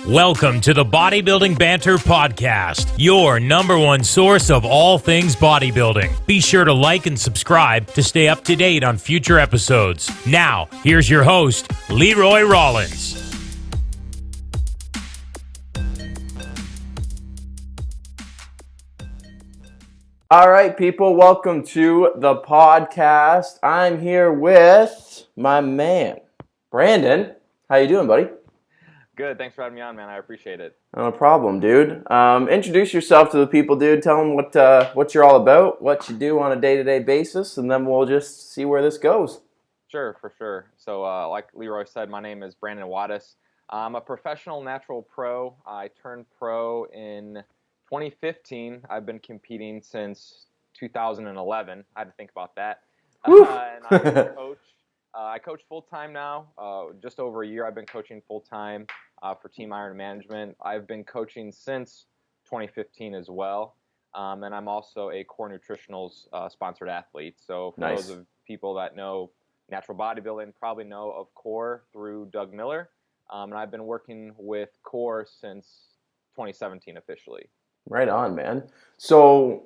Welcome to the Bodybuilding Banter podcast, your number one source of all things bodybuilding. Be sure to like and subscribe to stay up to date on future episodes. Now, here's your host, Leroy Rollins. All right, people, welcome to the podcast. I'm here with my man, Brandon. How you doing, buddy? Good. Thanks for having me on, man. I appreciate it. No problem, dude. Introduce yourself to the people, dude. Tell them what you're all about, what you do on a day-to-day basis, and then we'll just see where this goes. Sure, for sure. So like Leroy said, my name is Brandon Wadas. I'm a professional natural pro. I turned pro in 2015. I've been competing since 2011. I had to think about that. And I coach full-time now. Just over a year I've been coaching full-time for Team Iron Management. I've been coaching since 2015 as well. And I'm also a Core Nutritionals sponsored athlete. So for those of people that know natural bodybuilding, probably know of Core through Doug Miller. And I've been working with Core since 2017 officially. Right on, man. So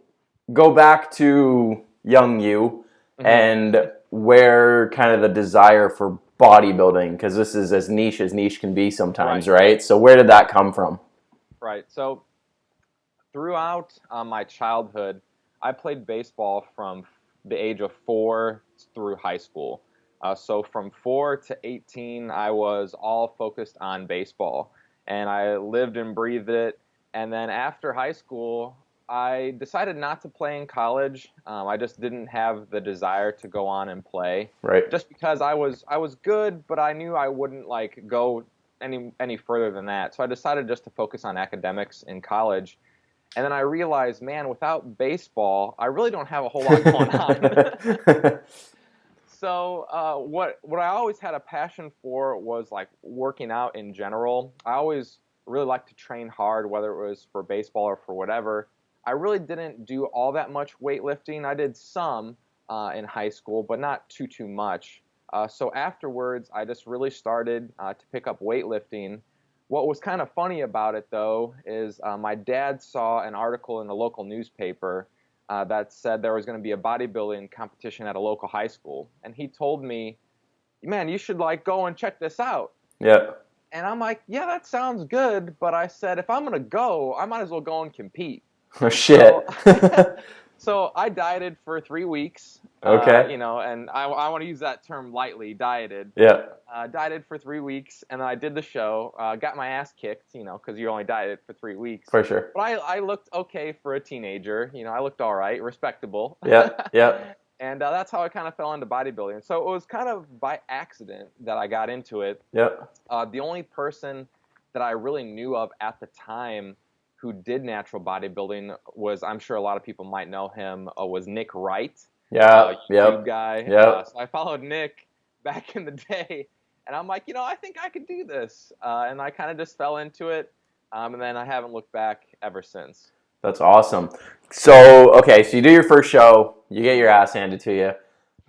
go back to young you and where kind of the desire for bodybuilding, because this is as niche can be sometimes, right? So where did that come from? Right. So throughout my childhood, I played baseball from the age of 4 through high school. So from 4 to 18, I was all focused on baseball, and I lived and breathed it. And then after high school, I decided not to play in college. I just didn't have the desire to go on and play. Right. Just because I was good, but I knew I wouldn't go any further than that. So I decided just to focus on academics in college. And then I realized, man, without baseball, I really don't have a whole lot going on. So what I always had a passion for was working out in general. I always really liked to train hard, whether it was for baseball or for whatever. I really didn't do all that much weightlifting. I did some in high school, but not too much. So afterwards, I just really started to pick up weightlifting. What was kind of funny about it, though, is my dad saw an article in the local newspaper that said there was going to be a bodybuilding competition at a local high school. And he told me, man, you should go and check this out. Yeah. And I'm like, yeah, that sounds good. But I said, if I'm going to go, I might as well go and compete. Oh, shit. So I dieted for 3 weeks. Okay. And I want to use that term lightly, dieted. Yeah. Dieted for 3 weeks, and then I did the show. Got my ass kicked, because you only dieted for 3 weeks. For sure. But I looked okay for a teenager. I looked all right, respectable. Yeah, yeah. And that's how I kind of fell into bodybuilding. So it was kind of by accident that I got into it. Yep. The only person that I really knew of at the time who did natural bodybuilding was, I'm sure a lot of people might know him, was Nick Wright. Yeah, YouTube guy. Yeah. So I followed Nick back in the day, and I'm like, I think I could do this. And I kind of just fell into it, and then I haven't looked back ever since. That's awesome. So, okay, so you do your first show, you get your ass handed to you.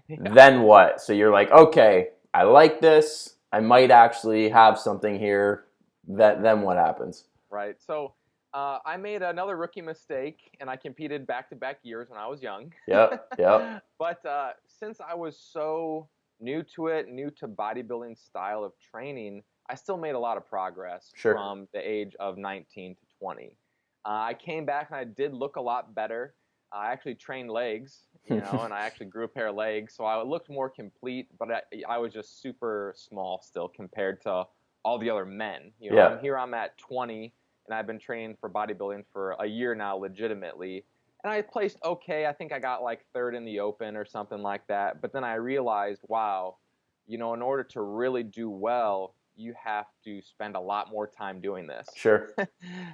Yeah. Then what? So you're like, okay, I like this. I might actually have something here. Then what happens? Right. So I made another rookie mistake, and I competed back-to-back years when I was young. Yep. But since I was so new to it, new to bodybuilding style of training, I still made a lot of progress from the age of 19 to 20. I came back and I did look a lot better. I actually trained legs, and I actually grew a pair of legs, so I looked more complete, but I was just super small still compared to all the other men. I'm at 20, and I've been training for bodybuilding for a year now legitimately, and I placed okay. I think I got third in the open or something like that, but then I realized, wow, in order to really do well, you have to spend a lot more time doing this. Sure.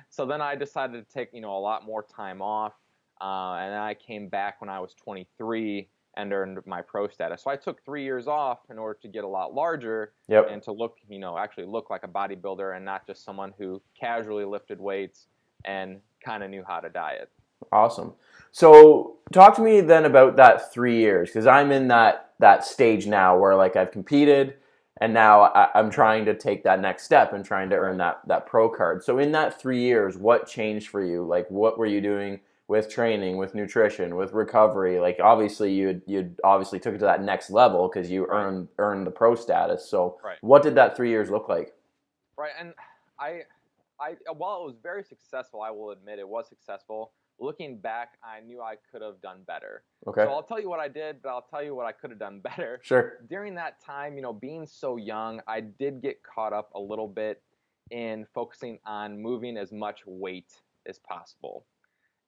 So then I decided to take, a lot more time off. And then I came back when I was 23 and earned my pro status. So I took 3 years off in order to get a lot larger and to look, actually look like a bodybuilder and not just someone who casually lifted weights and kind of knew how to diet. Awesome. So talk to me then about that 3 years, because I'm in that stage now where I've competed And now I'm trying to take that next step and trying to earn that pro card. So in that 3 years, what changed for you? Like, what were you doing with training, with nutrition, with recovery? Like, obviously you'd obviously took it to that next level because you earned the pro status. So what did that 3 years look like? Right, and I while it was very successful, I will admit it was successful. Looking back, I knew I could have done better. Okay. So I'll tell you what I did, but I'll tell you what I could have done better. Sure. During that time, being so young, I did get caught up a little bit in focusing on moving as much weight as possible.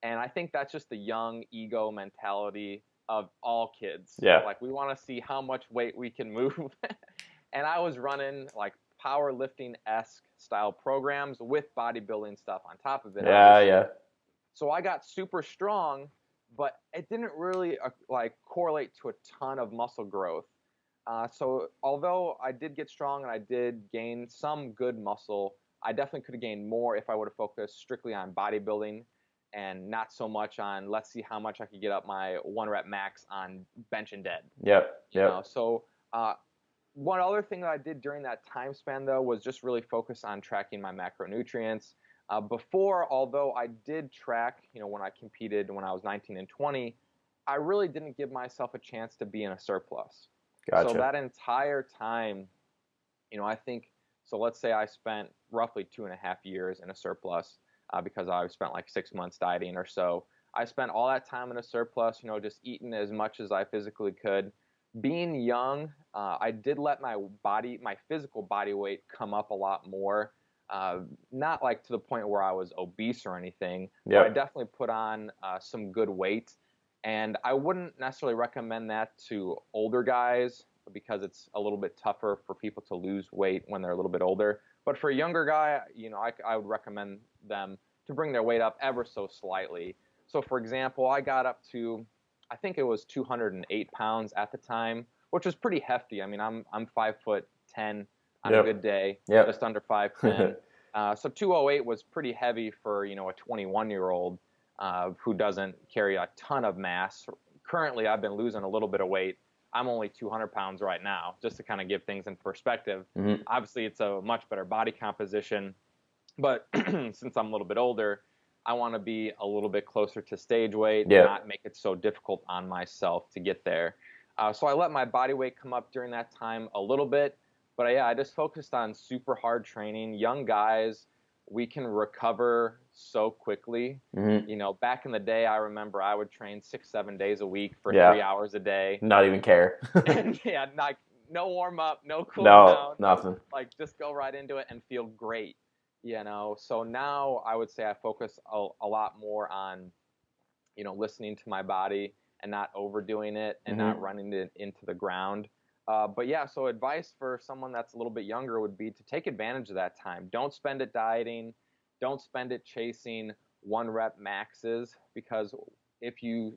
And I think that's just the young ego mentality of all kids. Yeah. Like, we want to see how much weight we can move. And I was running like powerlifting-esque style programs with bodybuilding stuff on top of it. Yeah. So I got super strong, but it didn't really correlate to a ton of muscle growth. So although I did get strong and I did gain some good muscle, I definitely could have gained more if I would have focused strictly on bodybuilding and not so much on, let's see how much I could get up my 1 rep max on bench and dead. Yep. So one other thing that I did during that time span, though, was just really focus on tracking my macronutrients. Before, although I did track, when I competed when I was 19 and 20, I really didn't give myself a chance to be in a surplus. Gotcha. So that entire time, I think, so let's say I spent roughly 2.5 years in a surplus because I spent like 6 months dieting or so. I spent all that time in a surplus, just eating as much as I physically could. Being young, I did let my physical body weight come up a lot more. Not like to the point where I was obese or anything, but I definitely put on some good weight. And I wouldn't necessarily recommend that to older guys because it's a little bit tougher for people to lose weight when they're a little bit older. But for a younger guy, I would recommend them to bring their weight up ever so slightly. So for example, I got up to, I think it was 208 pounds at the time, which was pretty hefty. I mean, I'm 5'10" on a good day, just under 5'10". So 208 was pretty heavy for, a 21-year-old who doesn't carry a ton of mass. Currently, I've been losing a little bit of weight. I'm only 200 pounds right now, just to kind of give things in perspective. Mm-hmm. Obviously, it's a much better body composition, but since I'm a little bit older, I want to be a little bit closer to stage weight, and not make it so difficult on myself to get there. So I let my body weight come up during that time a little bit, but I just focused on super hard training. Young guys, we can recover so quickly. Mm-hmm. Back in the day, I remember I would train 6-7 days a week for 3 hours a day. Not even care. And like no warm up, no cool down. Nothing. Like just go right into it and feel great. So now I would say I focus a lot more on, listening to my body and not overdoing it and not running it into the ground. So advice for someone that's a little bit younger would be to take advantage of that time. Don't spend it dieting. Don't spend it chasing 1 rep maxes, because if you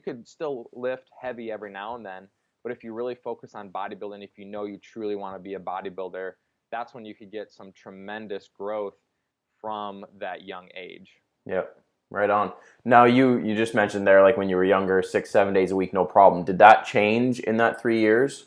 could still lift heavy every now and then, but if you really focus on bodybuilding, if you truly want to be a bodybuilder, that's when you could get some tremendous growth from that young age. Yep. Right on. Now, you just mentioned there, like when you were younger, 6-7 days a week, no problem. Did that change in that 3 years?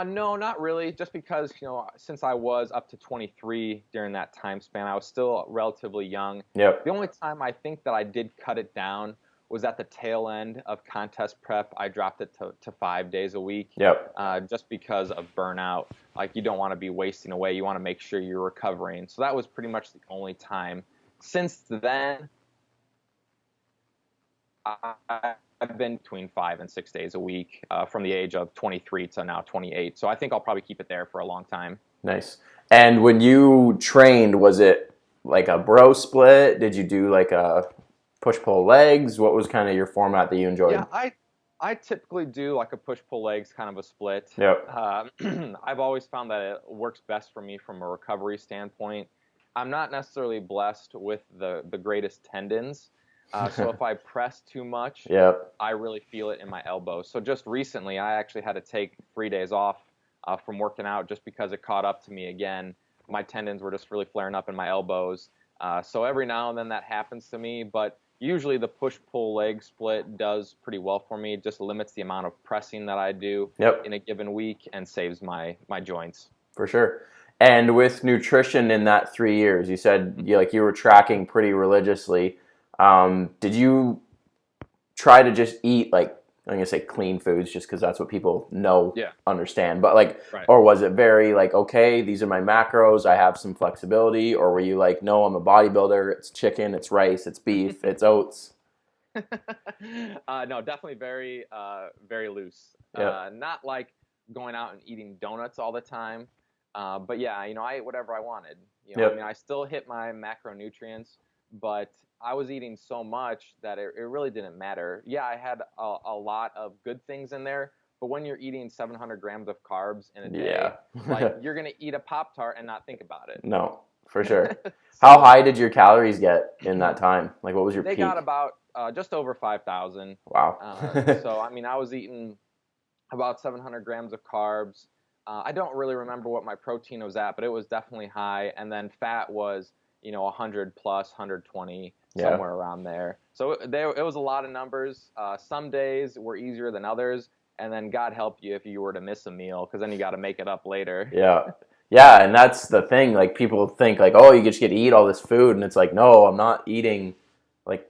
No, not really. Just because, since I was up to 23 during that time span, I was still relatively young. Yep. The only time I think that I did cut it down was at the tail end of contest prep. I dropped it to 5 days a week. Yep. Just because of burnout. Like, you don't want to be wasting away. You want to make sure you're recovering. So that was pretty much the only time. Since then, I've been between 5 and 6 days a week from the age of 23 to now 28. So I think I'll probably keep it there for a long time. Nice. And when you trained, was it like a bro split? Did you do like a push-pull legs? What was kind of your format that you enjoyed? Yeah, I typically do like a push-pull legs kind of a split. Yep. I've always found that it works best for me from a recovery standpoint. I'm not necessarily blessed with the greatest tendons. So if I press too much, I really feel it in my elbows. So just recently, I actually had to take 3 days off from working out just because it caught up to me again. My tendons were just really flaring up in my elbows. So every now and then that happens to me. But usually the push-pull leg split does pretty well for me. It just limits the amount of pressing that I do in a given week and saves my joints. For sure. And with nutrition in that 3 years, you said you were tracking pretty religiously. Did you try to just eat I'm gonna say clean foods just because that's what people understand, but or was it very okay, these are my macros, I have some flexibility, or were you no, I'm a bodybuilder, it's chicken, it's rice, it's beef, it's oats? No, definitely very very loose. Not like going out and eating donuts all the time, but yeah, I ate whatever I wanted. I mean, I still hit my macronutrients, but I was eating so much that it really didn't matter. Yeah, I had a lot of good things in there, but when you're eating 700 grams of carbs in a day, you're going to eat a Pop-Tart and not think about it. No, for sure. How high did your calories get in that time? What was your peak? They got about just over 5,000. Wow. So, I mean, I was eating about 700 grams of carbs. I don't really remember what my protein was at, but it was definitely high. And then fat was 100 plus, 120, somewhere around there. So it was a lot of numbers. Some days were easier than others, and then God help you if you were to miss a meal, because then you got to make it up later. Yeah, and that's the thing. People think oh, you just get to eat all this food, and it's no, I'm not eating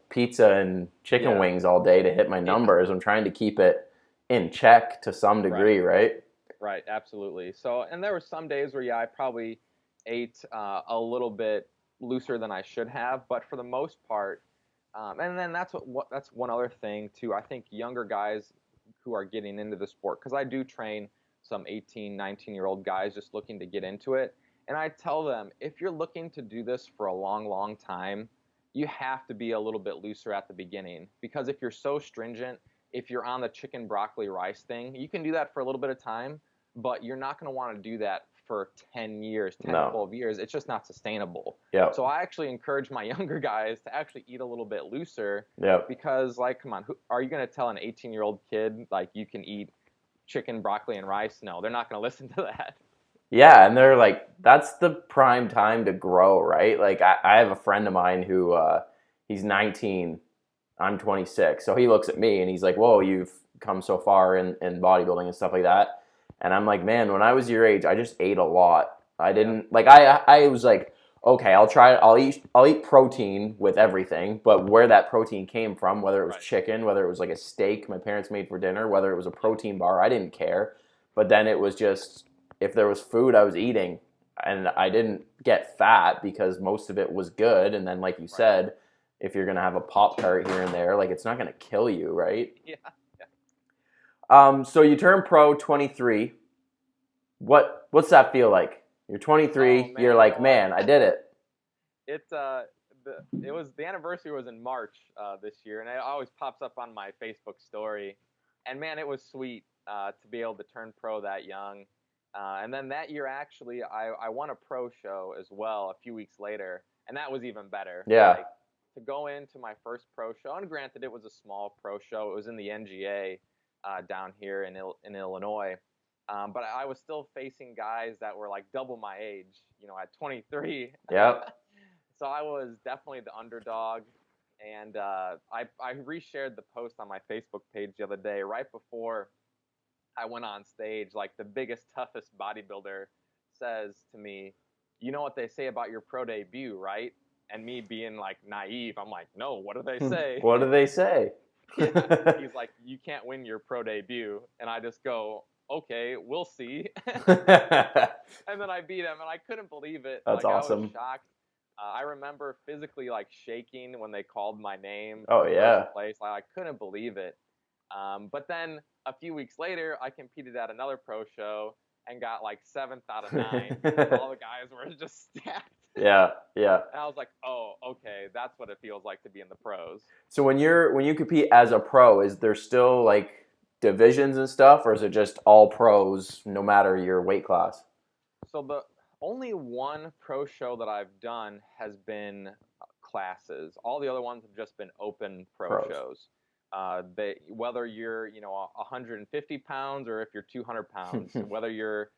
pizza and chicken wings all day to hit my numbers. I'm trying to keep it in check to some degree, right? Right, absolutely. So, and there were some days where I probably ate a little bit looser than I should have, but for the most part, and then that's one other thing too. I think younger guys who are getting into the sport, because I do train some 18, 19-year-old guys just looking to get into it, and I tell them, if you're looking to do this for a long, long time, you have to be a little bit looser at the beginning, because if you're so stringent, if you're on the chicken, broccoli, rice thing, you can do that for a little bit of time, but you're not going to want to do that for 10 years, 12 years. It's just not sustainable. So I actually encourage my younger guys to actually eat a little bit looser, because come on, are you going to tell an 18-year-old kid you can eat chicken, broccoli, and rice? No, they're not going to listen to that. Yeah, and they're that's the prime time to grow, right? I have a friend of mine who he's 19, I'm 26, so he looks at me and he's whoa, you've come so far in bodybuilding and stuff like that. And I'm man, when I was your age, I just ate a lot. I didn't I was okay, I'll eat protein with everything, but where that protein came from, whether it was chicken, whether it was a steak my parents made for dinner, whether it was a protein bar, I didn't care. But then it was just, if there was food I was eating, and I didn't get fat because most of it was good. And then you said, if you're gonna have a Pop-Tart here and there, it's not gonna kill you, right? So you turn pro 23. What's that feel like? You're 23. You're man, I did it. It was, the anniversary was in March this year, and it always pops up on my Facebook story. And man, it was sweet to be able to turn pro that young. And then that year, actually, I won a pro show as well a few weeks later, and that was even better. To go into my first pro show, and granted, it was a small pro show. It was in the NGA. Down here in Illinois, but I was still facing guys that were double my age, at 23. So I was definitely the underdog, and I reshared the post on my Facebook page the other day, right before I went on stage. The biggest, toughest bodybuilder says to me, "You know what they say about your pro debut, right?" And me being naive, I'm no, what do they say? What do they say? He's you can't win your pro debut. And I just go, okay, we'll see. And then I beat him, and I couldn't believe it. That's awesome. I was shocked. I remember physically shaking when they called my name. Oh, yeah. First place. I couldn't believe it. But then a few weeks later, I competed at another pro show and got 7th out of 9. All the guys were just stacked. Yeah. And I was oh, okay, that's what it feels like to be in the pros. So when you compete as a pro, is there still divisions and stuff, or is it just all pros no matter your weight class? So the only one pro show that I've done has been classes. All the other ones have just been open pro shows. Whether you're 150 pounds or if you're 200 pounds, whether you're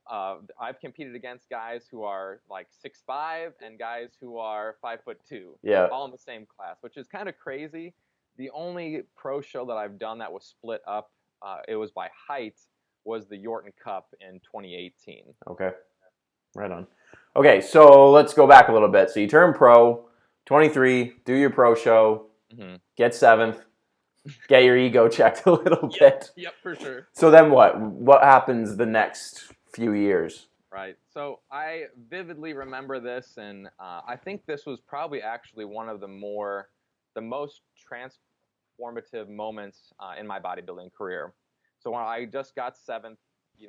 I've competed against guys who are like 6'5" and guys who are 5'2", Yeah. all in the same class, which is kind of crazy. The only pro show that I've done that was split up, it was by height, was the Yorton Cup in 2018. Okay. Right on. Okay, so let's go back a little bit. So you turn pro, 23, do your pro show, get 7th, get your ego checked a little bit. Yep, for sure. So then what? What happens the next few years? Right. So I vividly remember this, and I think this was probably actually one of the most transformative moments in my bodybuilding career. So when I just got 7th,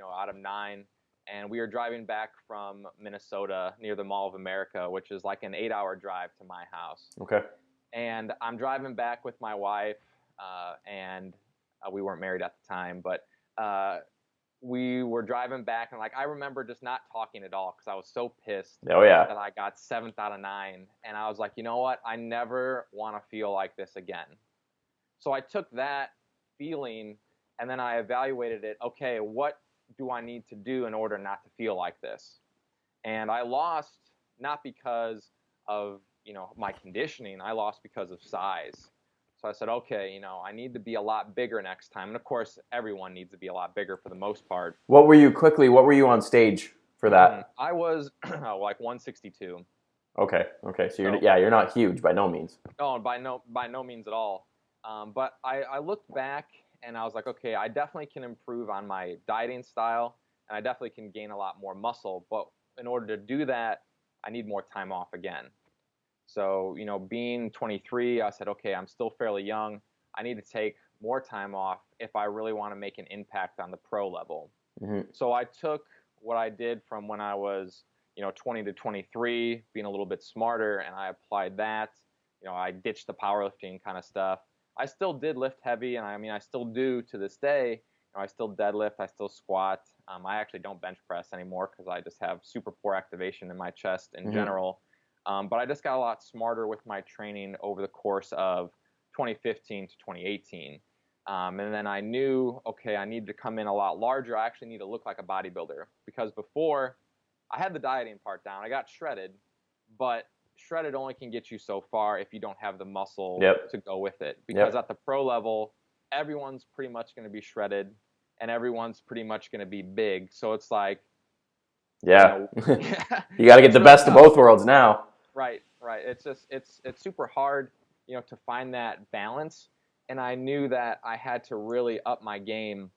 out of 9, and we were driving back from Minnesota near the Mall of America, which is like an 8-hour drive to my house. Okay. And I'm driving back with my wife, and we weren't married at the time, but we were driving back, and like I remember just not talking at all because I was so pissed Oh, yeah. that I got 7th out of 9, and I was like, you know what? I never want to feel like this again. So I took that feeling, and then I evaluated it. Okay, what do I need to do in order not to feel like this? And I lost not because of my conditioning. I lost because of size. So I said, okay, I need to be a lot bigger next time. And of course, everyone needs to be a lot bigger for the most part. What were you on stage for that? I was like 162. Okay. So you're not huge by no means. No, by no means at all. But I looked back and I was like, okay, I definitely can improve on my dieting style, and I definitely can gain a lot more muscle. But in order to do that, I need more time off again. So, being 23, I said, okay, I'm still fairly young. I need to take more time off if I really want to make an impact on the pro level. Mm-hmm. So I took what I did from when I was, 20 to 23, being a little bit smarter, and I applied that. I ditched the powerlifting kind of stuff. I still did lift heavy, and I still do to this day. I still deadlift, I still squat. I actually don't bench press anymore because I just have super poor activation in my chest in general. But I just got a lot smarter with my training over the course of 2015 to 2018. And then I knew, okay, I need to come in a lot larger. I actually need to look like a bodybuilder, because before I had the dieting part down. I got shredded, but shredded only can get you so far if you don't have the muscle to go with it. Because at the pro level, everyone's pretty much going to be shredded and everyone's pretty much going to be big. So it's like, you got to get the best of both worlds now. Right. It's just it's super hard, to find that balance. And I knew that I had to really up my game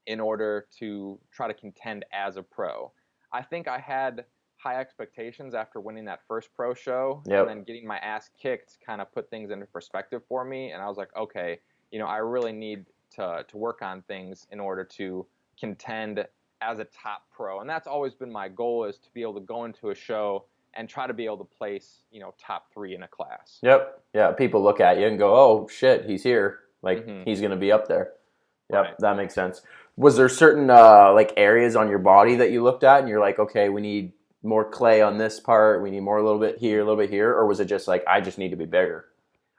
in order to try to contend as a pro. I think I had high expectations after winning that first pro show, and then getting my ass kicked kind of put things into perspective for me. And I was like, okay, I really need to work on things in order to contend as a top pro. And that's always been my goal, is to be able to go into a show and try to be able to place, top 3 in a class. Yep. Yeah. People look at you and go, oh shit, he's here. Like he's going to be up there. Yep. Right. That makes sense. Was there certain areas on your body that you looked at and you're like, okay, we need more clay on this part, we need more a little bit here, or was it just like, I just need to be bigger?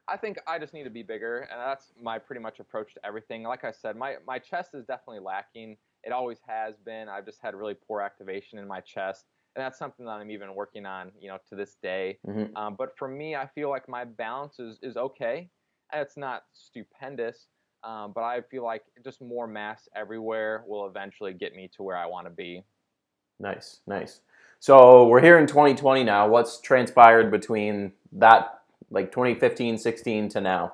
I think I just need to be bigger, and that's my pretty much approach to everything. Like I said, my chest is definitely lacking. It always has been. I've just had really poor activation in my chest, and that's something that I'm even working on, to this day. But for me, I feel like my balance is okay. It's not stupendous, but I feel like just more mass everywhere will eventually get me to where I want to be. Nice. So we're here in 2020 now. What's transpired between that, like 2015, 16 to now?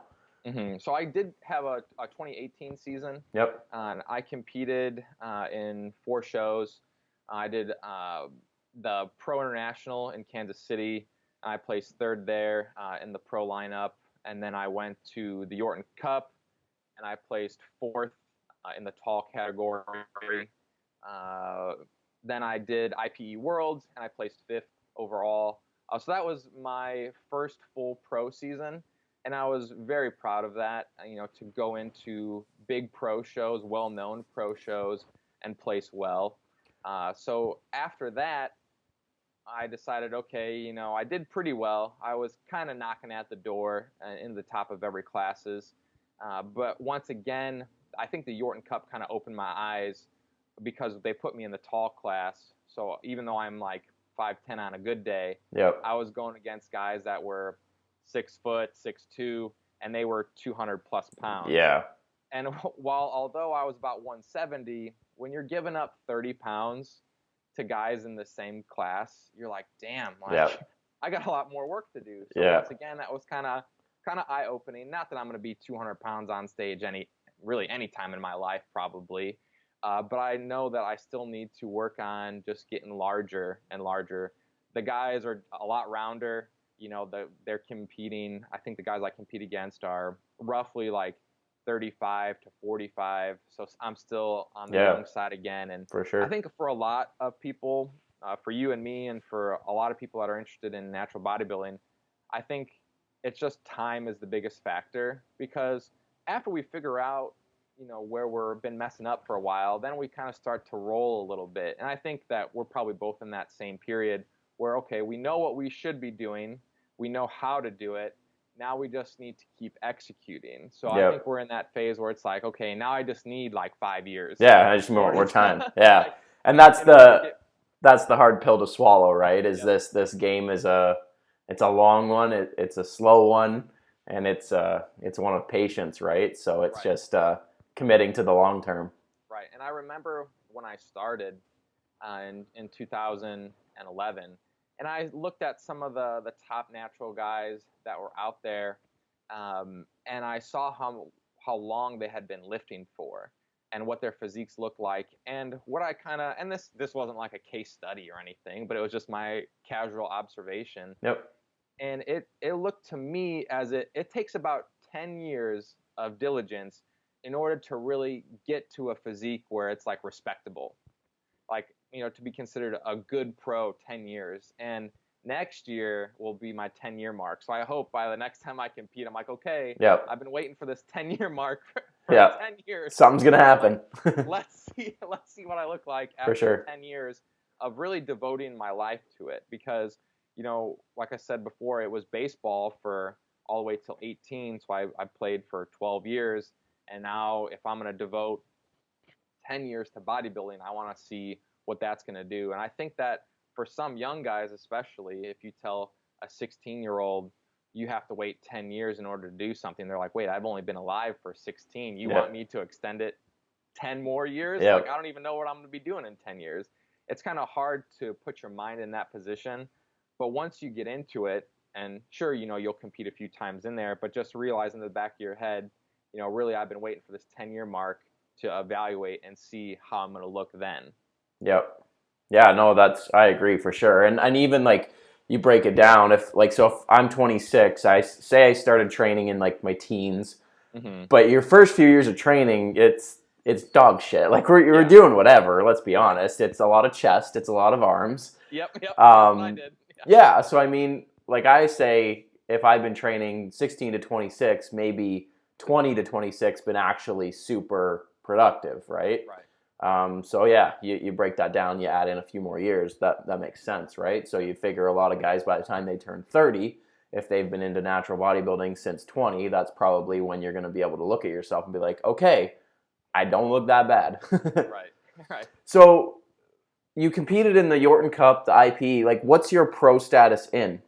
So I did have a 2018 season. Yep. And I competed in 4 shows. I did the Pro International in Kansas City. I placed 3rd there in the pro lineup. And then I went to the Yorton Cup, and I placed 4th in the tall category. Then I did IPE Worlds, and I placed 5th overall. So that was my first full pro season, and I was very proud of that, to go into big pro shows, well-known pro shows, and place well. So after that, I decided, okay, I did pretty well. I was kind of knocking at the door in the top of every classes. But once again, I think the Yorton Cup kind of opened my eyes because they put me in the tall class. So even though I'm like 5'10" on a good day, Yep. I was going against guys that were 6 foot, 6'2", and they were 200 plus pounds. Yeah. And although I was about 170, when you're giving up 30 pounds to guys in the same class, you're like, damn, like, Yep. I got a lot more work to do. So Yeah. once again, that was kind of eye-opening. Not that I'm going to be 200 pounds on stage any time in my life, probably. But I know that I still need to work on just getting larger and larger. The guys are a lot rounder. You know, they're competing. I think the guys I compete against are roughly like 35 to 45. So I'm still on the young side again. And for sure. I think for a lot of people, for you and me, and for a lot of people that are interested in natural bodybuilding, I think it's just time is the biggest factor, because after we figure out, you know, where we've been messing up for a while, then we kind of start to roll a little bit. And I think that we're probably both in that same period where, okay, we know what we should be doing. We know how to do it. Now we just need to keep executing. So I think we're in that phase where it's like, okay, now I just need like 5 years. Yeah, I just need more time. Yeah. And that's the hard pill to swallow, right? Is this game is it's a long one, it's a slow one, and it's one of patience, right? So it's just committing to the long term. Right. And I remember when I started in 2011, and I looked at some of the top natural guys that were out there, and I saw how long they had been lifting for, and what their physiques looked like, and what I kind of, and this wasn't like a case study or anything, but it was just my casual observation. Yep. And it looked to me as it takes about 10 years of diligence in order to really get to a physique where it's like respectable. Like, you know, to be considered a good pro, 10 years. And next year will be my 10-year mark. So I hope by the next time I compete, I'm like, okay, I've been waiting for this 10-year mark for 10 years. Something's going to happen. Let's see what I look like after 10 years of really devoting my life to it. Because, you know, like I said before, it was baseball for all the way till 18. So I played for 12 years. And now if I'm going to devote 10 years to bodybuilding, I want to see what that's going to do. And I think that for some young guys, especially, if you tell a 16-year-old you have to wait 10 years in order to do something, they're like, wait, I've only been alive for 16. You want me to extend it 10 more years? Like, I don't even know what I'm going to be doing in 10 years. It's kind of hard to put your mind in that position. But once you get into it, and sure, you know, you'll compete a few times in there, but just realize in the back of your head, you know, really, I've been waiting for this 10-year mark to evaluate and see how I'm going to look then. Yep. Yeah, no, I agree for sure. And even like you break it down, if I'm 26, I started training in like my teens, but your first few years of training, it's dog shit. Like we're doing whatever, let's be honest. It's a lot of chest, it's a lot of arms. Yep. I did. Yeah, so I mean, like I say, if I've been training 16 to 26, maybe 20 to 26 been actually super productive, right? Right. So yeah, you break that down, you add in a few more years, that makes sense, right? So you figure a lot of guys by the time they turn 30, if they've been into natural bodybuilding since 20, that's probably when you're going to be able to look at yourself and be like, okay, I don't look that bad. Right. So you competed in the Yorton Cup, the IP. Like, what's your pro status in?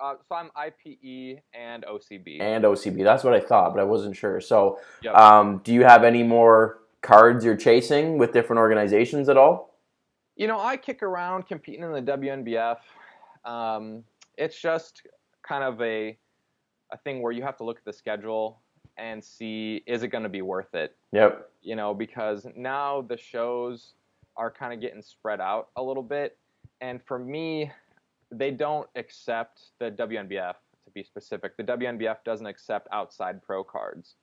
So I'm IPE and OCB. And OCB. That's what I thought, but I wasn't sure. So do you have any more cards you're chasing with different organizations at all? You know, I kick around competing in the WNBF. It's just kind of a thing where you have to look at the schedule and see, is it going to be worth it? Yep. You know, because now the shows are kind of getting spread out a little bit. And for me, they don't accept the WNBF, to be specific. The WNBF doesn't accept outside pro cards.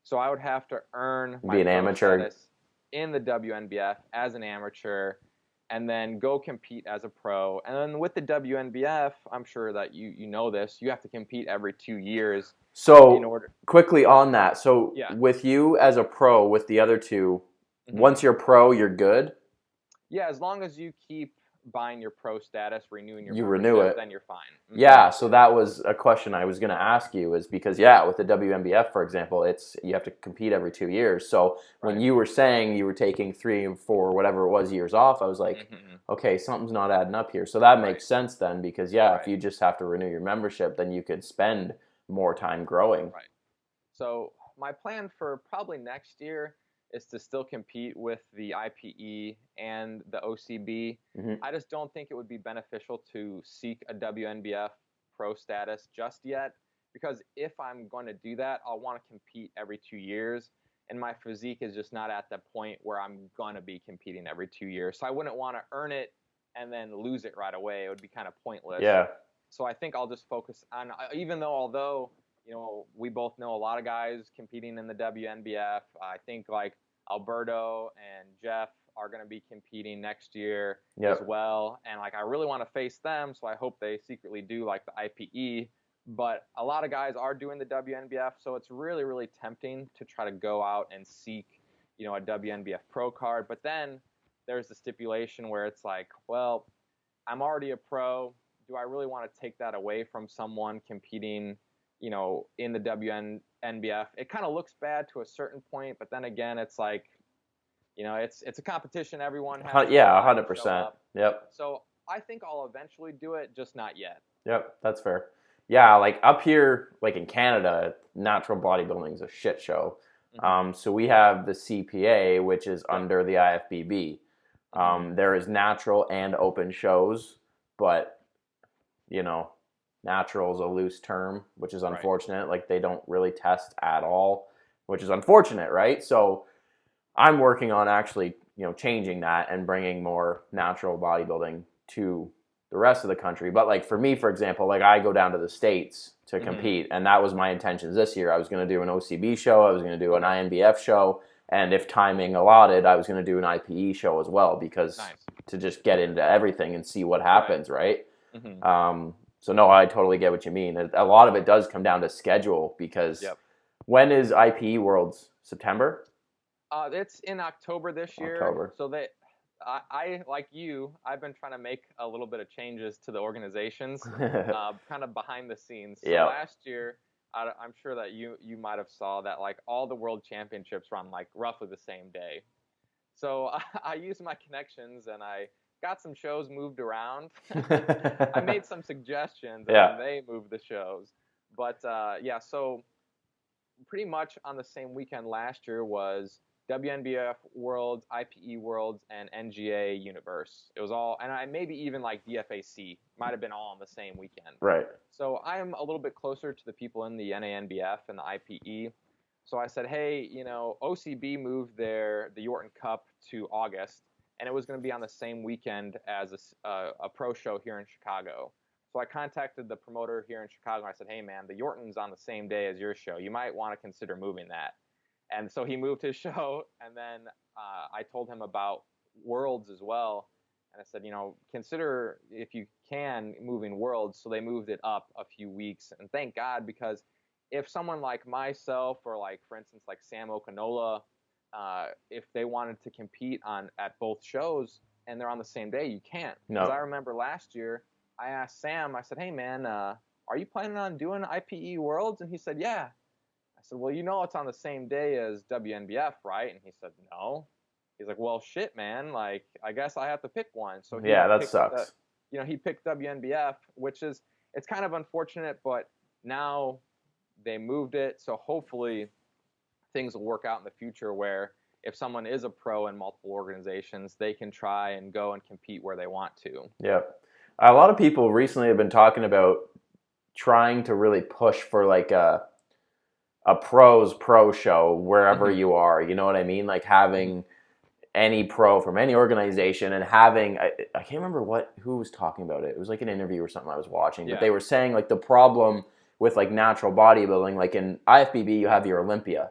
So I would have to earn my pro amateur status in the WNBF as an amateur, and then go compete as a pro. And then with the WNBF, I'm sure that you know this, you have to compete every 2 years. So quickly on that. So with you as a pro, with the other two, once you're pro, you're good? Yeah, as long as you keep buying your pro status, renewing your you membership, renew it, then you're fine. Yeah, so that was a question I was going to ask you, is because with the WNBF, for example, you have to compete every 2 years. So when you were saying you were taking 3 and 4, whatever it was, years off, I was like, okay, something's not adding up here. So that makes sense then, because if you just have to renew your membership, then you could spend more time growing. Right. So my plan for probably next year is to still compete with the IPE and the OCB. I just don't think it would be beneficial to seek a WNBF pro status just yet, because if I'm going to do that, I'll want to compete every 2 years, and my physique is just not at the point where I'm going to be competing every 2 years. So I wouldn't want to earn it and then lose it right away. It would be kind of pointless. Yeah. So I think I'll just focus on, although we both know a lot of guys competing in the WNBF. I think like Alberto and Jeff are going to be competing next year as well. And like, I really want to face them. So I hope they secretly do like the IPE, but a lot of guys are doing the WNBF. So it's really, really tempting to try to go out and seek, a WNBF pro card. But then there's the stipulation where it's like, well, I'm already a pro. Do I really want to take that away from someone competing, in the WNBF? It kind of looks bad to a certain point, but then again, it's like, it's a competition. Everyone has 100%. Yep. So I think I'll eventually do it, just not yet. Yep, that's fair. Yeah, like up here, like in Canada, natural bodybuilding is a shit show. So we have the CPA, which is under the IFBB. There is natural and open shows, but natural is a loose term, which is unfortunate. Right. Like they don't really test at all, which is unfortunate, right? So I'm working on actually, changing that and bringing more natural bodybuilding to the rest of the country. But like for me, for example, like I go down to the States to compete, and that was my intentions this year. I was going to do an OCB show, I was going to do an INBF show, and if timing allotted, I was going to do an IPE show as well, because to just get into everything and see what happens, right? So no, I totally get what you mean. A lot of it does come down to schedule, because when is IPE Worlds? September? It's in October this year. October. So I like you, I've been trying to make a little bit of changes to the organizations, kind of behind the scenes. So last year, I'm sure that you might have saw that like all the world championships run like roughly the same day. So I used my connections and I got some shows moved around. I made some suggestions and they moved the shows. But so pretty much on the same weekend last year was WNBF Worlds, IPE Worlds, and NGA Universe. It was all, and maybe even like DFAC might have been all on the same weekend. Right. So I'm a little bit closer to the people in the NANBF and the IPE. So I said, hey, OCB moved the Yorton Cup to August, and it was going to be on the same weekend as a pro show here in Chicago. So I contacted the promoter here in Chicago, and I said, hey, man, the Yorton's on the same day as your show. You might want to consider moving that. And so he moved his show, and then I told him about Worlds as well. And I said, consider, if you can, moving Worlds. So they moved it up a few weeks. And thank God, because if someone like myself or like, for instance, like Sam Okanola, if they wanted to compete at both shows and they're on the same day, you can't. Because I remember last year, I asked Sam, I said, hey, man, are you planning on doing IPE Worlds? And he said, yeah. I said, well, it's on the same day as WNBF, right? And he said, no. He's like, well, shit, man. Like, I guess I have to pick one. So that sucks. He picked WNBF, it's kind of unfortunate, but now they moved it. So hopefully things will work out in the future where if someone is a pro in multiple organizations, they can try and go and compete where they want to. Yeah. A lot of people recently have been talking about trying to really push for like a pro show wherever you are. You know what I mean? Like having any pro from any organization and having, I can't remember who was talking about it. It was like an interview or something I was watching, but they were saying like the problem with like natural bodybuilding, like in IFBB, you have your Olympia.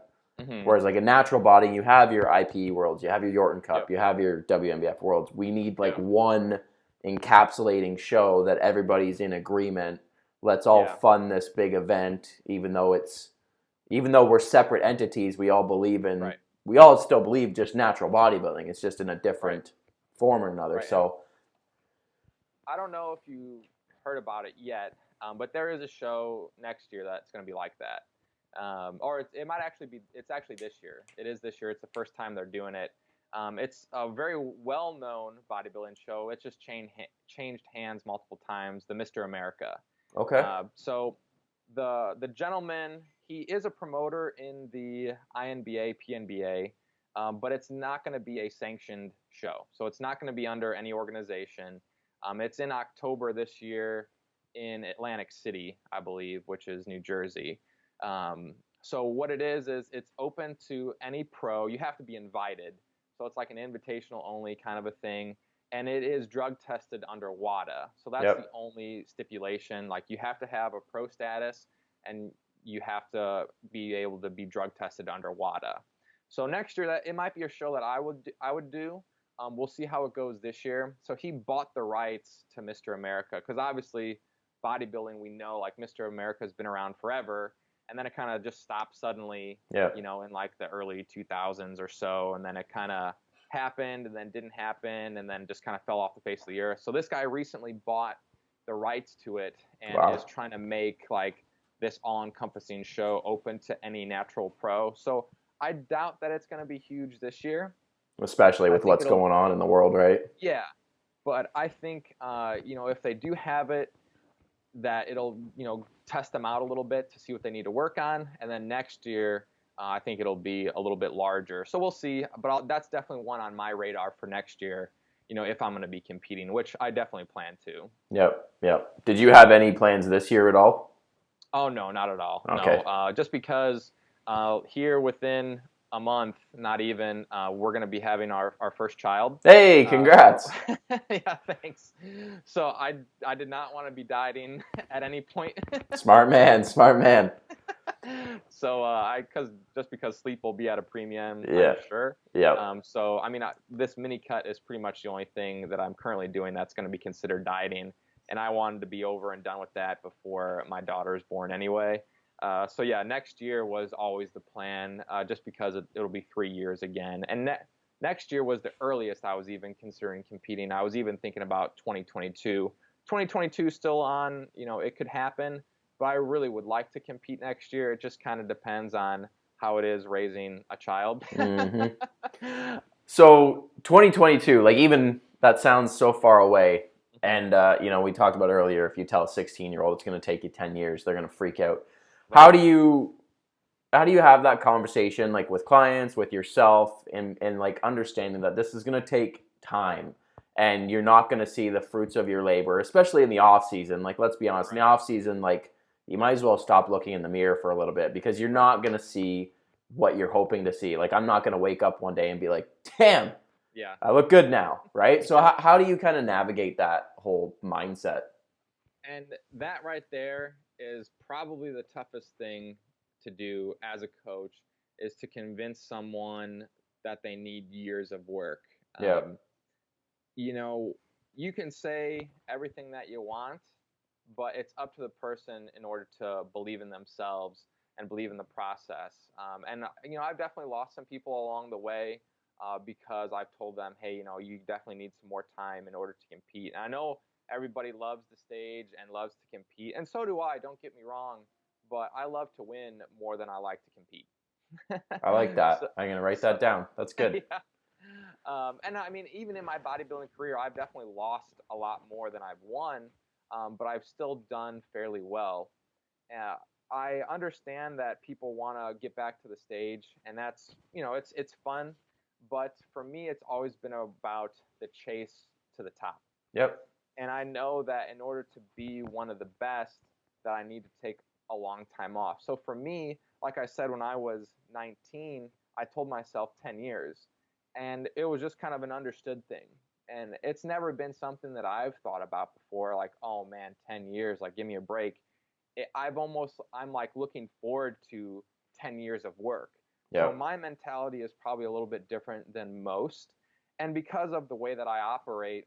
Whereas like a natural body, you have your IPE Worlds, you have your Yorton Cup, you have your WNBF Worlds. We need like one encapsulating show that everybody's in agreement. Let's all fund this big event, even though we're separate entities, we all believe in, we all still believe just natural bodybuilding. It's just in a different form or another. So I don't know if you heard about it yet, but there is a show next year that's going to be like that. Or it might actually be, it's actually this year. It is this year. It's the first time they're doing it. It's a very well-known bodybuilding show. It's just changed hands multiple times, the Mr. America. Okay. So the gentleman, he is a promoter in the INBA, PNBA, but it's not going to be a sanctioned show. So it's not going to be under any organization. It's in October this year in Atlantic City, I believe, which is New Jersey. So what it is it's open to any pro. You have to be invited. So it's like an invitational only kind of a thing. And it is drug tested under WADA. So that's the only stipulation. Like you have to have a pro status and you have to be able to be drug tested under WADA. So next year, it might be a show that I would do. We'll see how it goes this year. So he bought the rights to Mr. America because obviously bodybuilding, we know like Mr. America has been around forever. And then it kind of just stopped suddenly, you know, in like the early 2000s or so. And then it kind of happened and then didn't happen and then just kind of fell off the face of the earth. So this guy recently bought the rights to it and is trying to make like this all-encompassing show open to any natural pro. So I doubt that it's going to be huge this year. Especially with what's going on in the world, right? Yeah. But I think, you know, if they do have it, that it'll, you know, test them out a little bit to see what they need to work on. And then next year, I think it'll be a little bit larger. So we'll see. But that's definitely one on my radar for next year, you know, if I'm going to be competing, which I definitely plan to. Yep. Did you have any plans this year at all? Oh, no, not at all. Okay. No, just because here within a month, not even, we're going to be having our first child. Hey, congrats. Yeah, thanks. So I did not want to be dieting at any point. Smart man. So because sleep will be at a premium, Yeah. I'm sure. Yeah. So I mean, this mini cut is pretty much the only thing that I'm currently doing that's going to be considered dieting, and I wanted to be over and done with that before my daughter is born anyway. So yeah, next year was always the plan, just because it'll be 3 years again. And next year was the earliest I was even considering competing. I was even thinking about 2022. 2022 still on, you know, it could happen, but I really would like to compete next year. It just kind of depends on how it is raising a child. Mm-hmm. So 2022, like even that sounds so far away. And, you know, we talked about earlier, if you tell a 16-year-old it's going to take you 10 years, they're going to freak out. How do you have that conversation, like with clients, with yourself, and like understanding that this is going to take time and you're not going to see the fruits of your labor, especially in the off season? Like, let's be honest, in the off season, like you might as well stop looking in the mirror for a little bit because you're not going to see what you're hoping to see. Like, I'm not going to wake up one day and be like, damn, I look good now, right? So how do you kind of navigate that whole mindset? And that right there is probably the toughest thing to do as a coach, is to convince someone that they need years of work. You know, you can say everything that you want, but it's up to the person in order to believe in themselves and believe in the process. And, you know, I've definitely lost some people along the way because I've told them, hey, you know, you definitely need some more time in order to compete. And I know everybody loves the stage and loves to compete, and so do I, don't get me wrong, but I love to win more than I like to compete. I like that. I'm going to write that down. That's good. Yeah. And I mean, even in my bodybuilding career, I've definitely lost a lot more than I've won, but I've still done fairly well. I understand that people want to get back to the stage, and that's, you know, it's fun, but for me, it's always been about the chase to the top. Yep. And I know that in order to be one of the best, that I need to take a long time off. So for me, like I said, when I was 19, I told myself 10 years. And it was just kind of an understood thing. And it's never been something that I've thought about before, like, oh man, 10 years, like, give me a break. I'm like looking forward to 10 years of work. Yep. So my mentality is probably a little bit different than most. And because of the way that I operate,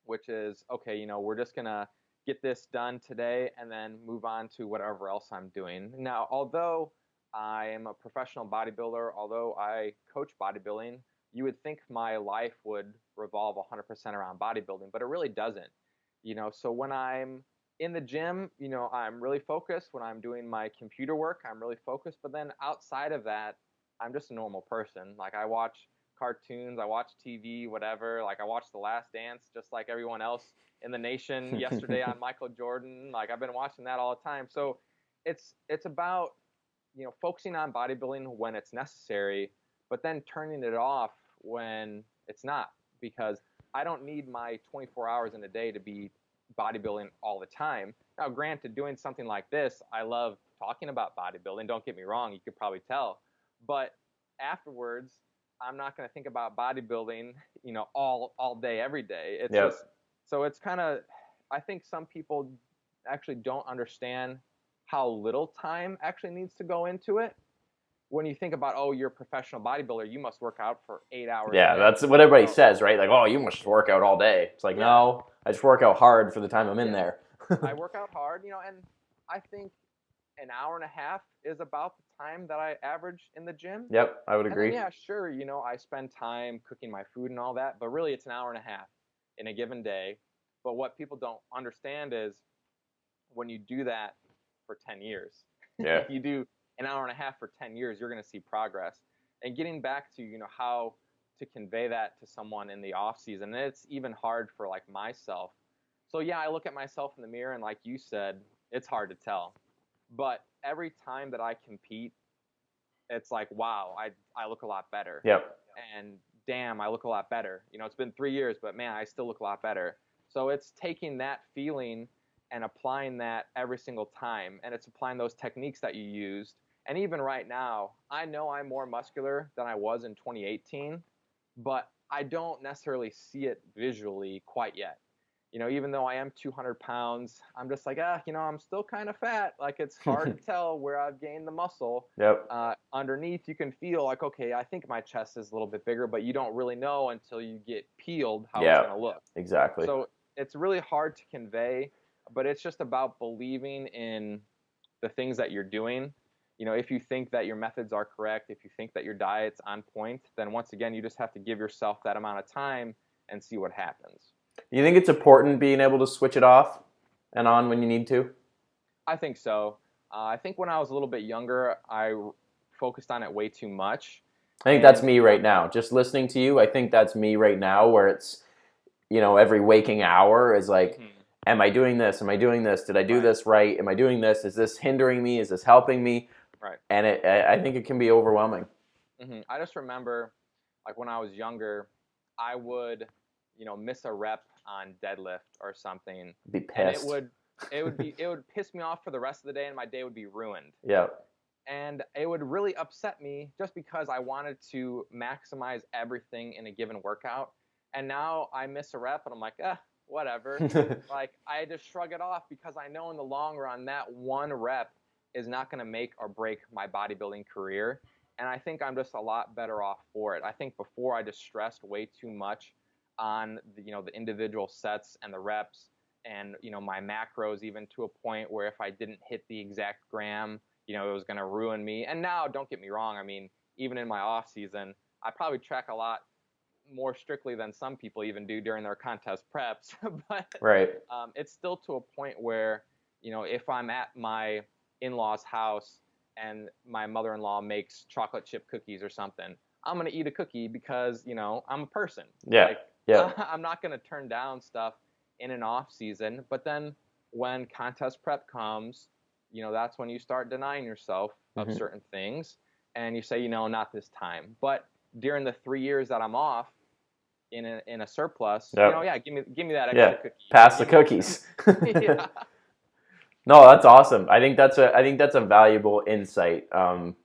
which is, okay, you know, we're just going to get this done today and then move on to whatever else I'm doing. Now, although I am a professional bodybuilder, although I coach bodybuilding, you would think my life would revolve 100% around bodybuilding, but it really doesn't. So when I'm in the gym, I'm really focused. When I'm doing my computer work, I'm really focused. But then outside of that, I'm just a normal person. Like, I watch cartoons, I watch TV, whatever. Like, I watched The Last Dance just like everyone else in the nation yesterday on Michael Jordan. Like, I've been watching that all the time. So it's about, focusing on bodybuilding when it's necessary, but then turning it off when it's not, because I don't need my 24 hours in a day to be bodybuilding all the time. Now, granted, doing something like this, I love talking about bodybuilding. Don't get me wrong, you could probably tell. But afterwards, I'm not going to think about bodybuilding, all day, every day. It's Yep. so it's kind of, I think some people actually don't understand how little time actually needs to go into it. When you think about, oh, you're a professional bodybuilder, you must work out for 8 hours a Yeah, day. that's what everybody says, right? Like, oh, you must work out all day. It's like, no, I just work out hard for the time I'm in there. I work out hard, and I think an hour and a half is about the time that I average in the gym. Yep, I would agree. And then, yeah, sure, I spend time cooking my food and all that, but really it's an hour and a half in a given day. But what people don't understand is when you do that for 10 years, Yeah. if you do an hour and a half for 10 years, you're going to see progress. And getting back to, how to convey that to someone in the off season, and it's even hard for like myself. So yeah, I look at myself in the mirror, and like you said, it's hard to tell. But every time that I compete, it's like, wow, I look a lot better. Yep. And damn, I look a lot better. It's been 3 years, but man, I still look a lot better. So it's taking that feeling and applying that every single time. And it's applying those techniques that you used. And even right now, I know I'm more muscular than I was in 2018, but I don't necessarily see it visually quite yet. Even though I am 200 pounds, I'm just like, I'm still kind of fat. Like, it's hard to tell where I've gained the muscle. Yep. Underneath, you can feel like, okay, I think my chest is a little bit bigger, but you don't really know until you get peeled how it's going to look. Exactly. So it's really hard to convey, but it's just about believing in the things that you're doing. If you think that your methods are correct, if you think that your diet's on point, then once again, you just have to give yourself that amount of time and see what happens. You think it's important being able to switch it off and on when you need to? I think so. I think when I was a little bit younger, I focused on it way too much. I think that's me right now. Just listening to you, I think that's me right now, where it's, every waking hour is like, am I doing this? Am I doing this? Did I do this right? Am I doing this? Is this hindering me? Is this helping me? Right. And I think it can be overwhelming. I just remember, like, when I was younger, I would, miss a rep on deadlift or something. Be pissed. And it would piss me off for the rest of the day, and my day would be ruined. Yeah. And it would really upset me just because I wanted to maximize everything in a given workout. And now I miss a rep, and I'm like, whatever. Like, I just shrug it off because I know in the long run that one rep is not going to make or break my bodybuilding career. And I think I'm just a lot better off for it. I think before I just stressed way too much on the individual sets and the reps and my macros, even to a point where if I didn't hit the exact gram, it was going to ruin me. And now, don't get me wrong, I mean, even in my off season, I probably track a lot more strictly than some people even do during their contest preps. But right. It's still to a point where if I'm at my in-laws' house and my mother-in-law makes chocolate chip cookies or something, I'm going to eat a cookie because, I'm a person. Yeah. I'm not going to turn down stuff in an off season. But then when contest prep comes, that's when you start denying yourself of certain things. And you say, not this time. But during the 3 years that I'm off in a surplus, give me that extra cookie. Pass the cookies. Yeah. No, that's awesome. I think that's a valuable insight.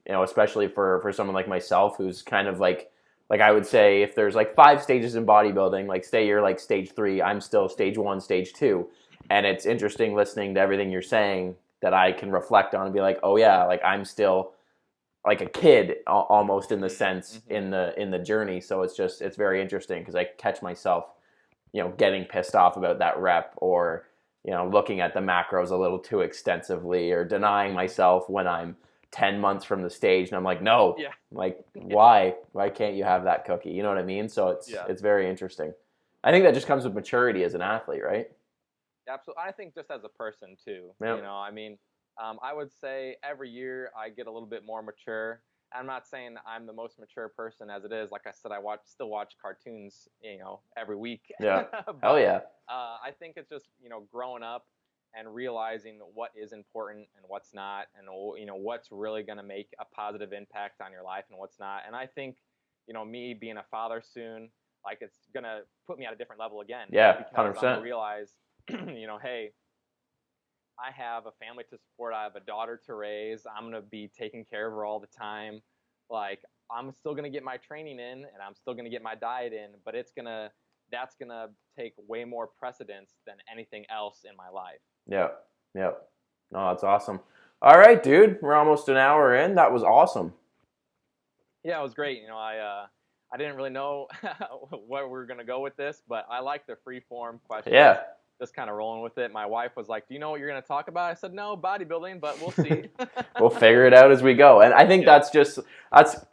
Especially for someone like myself who's kind of like I would say if there's like 5 stages in bodybuilding, like say you're like stage 3, I'm still stage 1, stage 2. And it's interesting listening to everything you're saying that I can reflect on and be like, oh yeah, like I'm still like a kid almost in the sense in the journey. So it's very interesting because I catch myself, getting pissed off about that rep or, looking at the macros a little too extensively or denying myself when I'm 10 months from the stage and I'm like, no, like why can't you have that cookie? You know what I mean? So it's very interesting. I think that just comes with maturity as an athlete, right? Absolutely. I think just as a person too. Yep. You know, I mean, I would say every year I get a little bit more mature. I'm not saying I'm the most mature person as it is. Like I said, still watch cartoons, you know, every week. Yeah. But, Hell yeah. I think it's just, you know, growing up and realizing what is important and what's not, and, you know, what's really going to make a positive impact on your life and what's not. And I think, you know, me being a father soon, like it's going to put me at a different level again. Yeah, because 100%. I'm going to realize, you know, hey, I have a family to support. I have a daughter to raise. I'm going to be taking care of her all the time. Like, I'm still going to get my training in and I'm still going to get my diet in, but that's going to take way more precedence than anything else in my life. Yep. Yep. No, that's awesome. All right, dude. We're almost an hour in. That was awesome. Yeah, it was great. You know, I didn't really know where we were going to go with this, but I like the free form questions. Yeah. Just kind of rolling with it. My wife was like, "Do you know what you're going to talk about?" I said, "No, bodybuilding, but we'll see." We'll figure it out as we go. And I think that's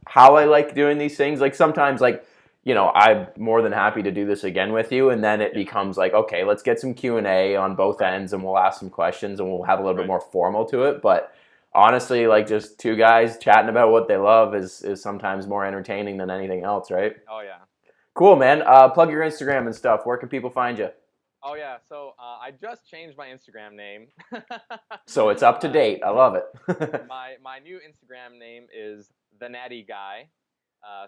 how I like doing these things. Like sometimes, like, you know, I'm more than happy to do this again with you. And then it becomes like, okay, let's get some Q&A on both ends and we'll ask some questions and we'll have a little bit more formal to it. But honestly, like just two guys chatting about what they love is sometimes more entertaining than anything else, right? Oh, yeah. Cool, man. Plug your Instagram and stuff. Where can people find you? Oh, yeah. So I just changed my Instagram name. So it's up to date. I love it. My new Instagram name is The Natty Guy.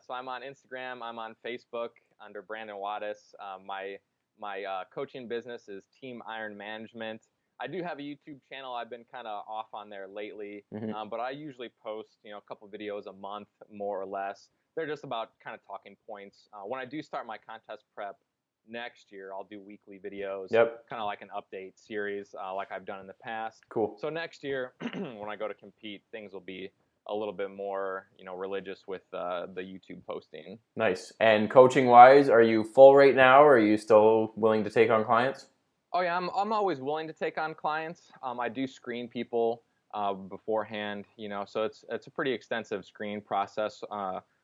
So I'm on Instagram. I'm on Facebook under Brandon Wadas. My coaching business is Team Iron Management. I do have a YouTube channel. I've been kind of off on there lately, but I usually post, you know, a couple videos a month, more or less. They're just about kind of talking points. When I do start my contest prep next year, I'll do weekly videos, kind of like an update series, like I've done in the past. Cool. So next year, when I go to compete, things will be a little bit more, you know, religious with the YouTube posting. Nice. And coaching wise, are you full right now, or are you still willing to take on clients? Oh yeah, I'm always willing to take on clients. I do screen people beforehand, you know, so it's a pretty extensive screening process.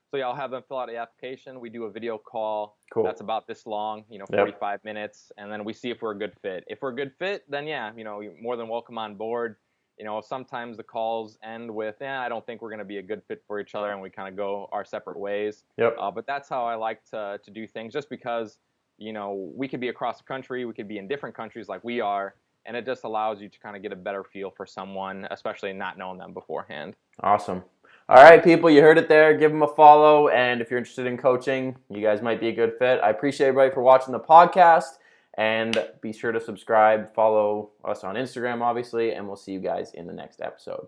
So yeah, I'll have them fill out the application. We do a video call. Cool. That's about this long, you know, 45 minutes, and then we see if we're a good fit. If we're a good fit, then yeah, you know, you're more than welcome on board. You know, sometimes the calls end with, I don't think we're going to be a good fit for each other, and we kind of go our separate ways. But that's how I like to do things, just because, you know, we could be across the country, we could be in different countries like we are, and it just allows you to kind of get a better feel for someone, especially not knowing them beforehand. Awesome. All right, people, you heard it there. Give them a follow, and if you're interested in coaching, you guys might be a good fit. I appreciate everybody for watching the podcast, and be sure to subscribe, follow us on Instagram, obviously, and we'll see you guys in the next episode.